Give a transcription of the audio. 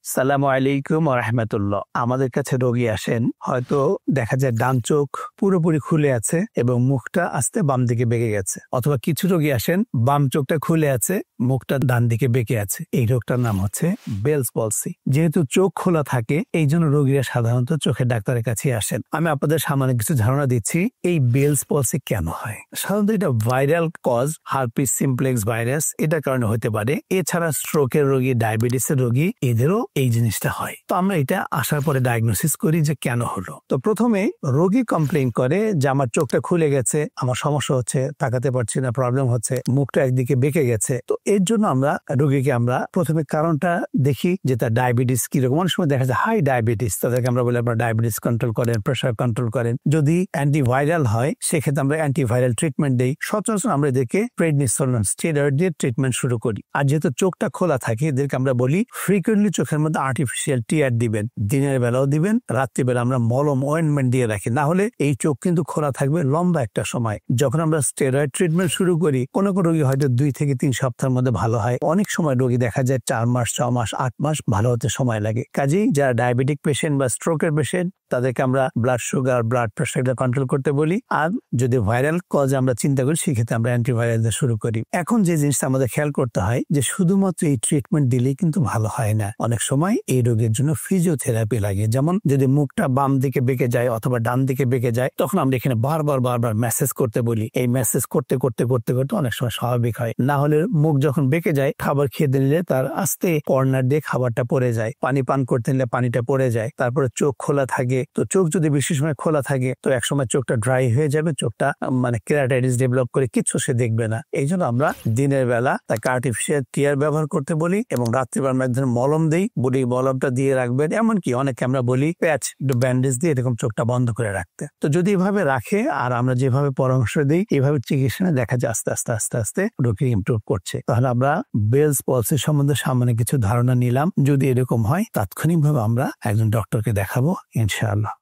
সালামু আলাইকুম ওয়া রাহমাতুল্লাহ। আমাদের কাছে রোগী আসেন, হয়তো দেখা যায় ডান চোখ পুরোপুরি খুলে আছে এবং মুখটা আস্তে বাম দিকে বেঁকে গেছে, অথবা কিছু রোগী আসেন বাম চোখটা খুলে আছে, মুখটা ডান দিকে বেঁকে আছে। এই রোগটার নাম হচ্ছে বেলস পলসি। যেহেতু চোখ খোলা থাকে, এই জন্য রোগীরা সাধারণত চোখের ডাক্তারের কাছে আসেন। আমি আপনাদের সামান্য কিছু ধারণা দিচ্ছি এই বেলস পলসি কেন হয়। সাধারণত এটা viral cause, herpes simplex virus, এটার কারণে হতে পারে। এছাড়া স্ট্রোকের রোগী, ডায়াবেটিসের রোগী, এদেরও এই জিনিসটা হয়। তো আমরা এটা আসার পরে ডায়াগনোসিস করি যে কেন হলো। তো প্রথমে রোগী কমপ্লেইন করে যে আমার চোখটা খুলে গেছে, আমার সমস্যা হচ্ছে, তাকাতে পারছি না, প্রবলেম হচ্ছে, মুখটা একদিকে বেঁকে গেছে। তো এর জন্য আমরা রোগীকে প্রথমে কারণটা দেখি যে তার ডায়াবেটিস কিরকম। অনেক সময় দেখা যায় হাই ডায়াবেটিস, তাদেরকে আমরা বলি আপনার ডায়াবেটিস কন্ট্রোল করেন, প্রেশার কন্ট্রোল করেন। যদি অ্যান্টিভাইরাল হয়, সেক্ষেত্রে আমরা অ্যান্টিভাইরাল ট্রিটমেন্ট দিই। সচরাচর আমরা এদেরকে প্রেডনিসোলোন স্টেরয়েড দিয়ে ট্রিটমেন্ট শুরু করি। আর যেহেতু চোখটা খোলা থাকে, এদেরকে আমরা বলি ফ্রিকুয়েন্টলি চোখের মধ্যে আর্টিফিশিয়াল টিয়ার দিবেন, দিনের বেলাও দিবেন, রাত্রিবেলা আমরা মলম অয়েন্টমেন্ট দিয়ে রাখি, না হলে এই চোখ কিন্তু খোলা থাকবে লম্বা একটা সময়। যখন আমরা স্টেরয়েড ট্রিটমেন্ট শুরু করি, কোনো রোগী হয়তো 2 থেকে 3 সপ্তাহের মধ্যে ভালো হয়। অনেক সময় রোগী দেখা যায় 4 মাস, 6 মাস, 8 মাস ভালো হতে সময় লাগে। কাজেই যারা ডায়াবেটিক পেশেন্ট বা স্ট্রোকের পেশেন্ট, তাদেরকে আমরা ব্লাড সুগার, ব্লাড প্রেশারটা কন্ট্রোল করতে বলি। আর যদি ভাইরাল কজ আমরা চিন্তা করি, সেক্ষেত্রে আমরা অ্যান্টিভাইরাল দিয়ে শুরু করি। এখন যে জিনিসটা আমাদের খেয়াল করতে হয় যে শুধুমাত্র এই ট্রিটমেন্ট দিলেই কিন্তু ভালো হয় না। অনেক সময় এই রোগের জন্য ফিজিওথেরাপি লাগে। যেমন যদি মুখটা বাম দিকে বেঁকে যায় অথবা ডান দিকে বেঁকে যায়, তখন আমরা এখানে বারবার ম্যাসেজ করতে বলি। এই ম্যাসেজ করতে করতে করতে করতে অনেক সময় স্বাভাবিক হয়। না হলে মুখ যখন বেঁকে যায়, খাবার খেতে নিলে তার আস্তে কর্নার দিয়ে খাবারটা পড়ে যায়, পানি পান করতে নিলে পানিটা পড়ে যায়। তারপরে চোখ খোলা থাকে, তো চোখ যদি বেশি সময় খোলা থাকে, তো একসময় চোখটা ড্রাই হয়ে যাবে, চোখটা কেরাটাইটিস ডেভেলপ করে কিচ্ছু সে দেখবে না। এই জন্য আমরা দিনের বেলা তাকে আর্টিফিশিয়াল টিয়ার ব্যবহার করতে বলি এবং রাত্রিবেলা আমরা একধরনের মলম দিই, বলি মলমটা দিয়ে রাখবেন। এমনকি অনেকে আমরা বলি প্যাচ, ব্যান্ডেজ দিয়ে এরকম চোখটা বন্ধ করে রাখতে। তো যদি এভাবে রাখে আর আমরা যেভাবে পরামর্শ দিই, এইভাবে চিকিৎসা দেখা যায় আস্তে আস্তে আস্তে আস্তে রোগী ইমপ্রুভ করছে। তাহলে আমরা বেলস পলসি সম্বন্ধে সামান্য কিছু ধারণা নিলাম। যদি এরকম হয়, তাৎক্ষণিকভাবে আমরা একজন ডক্টরকে দেখাবো ইনশাআল্লাহ।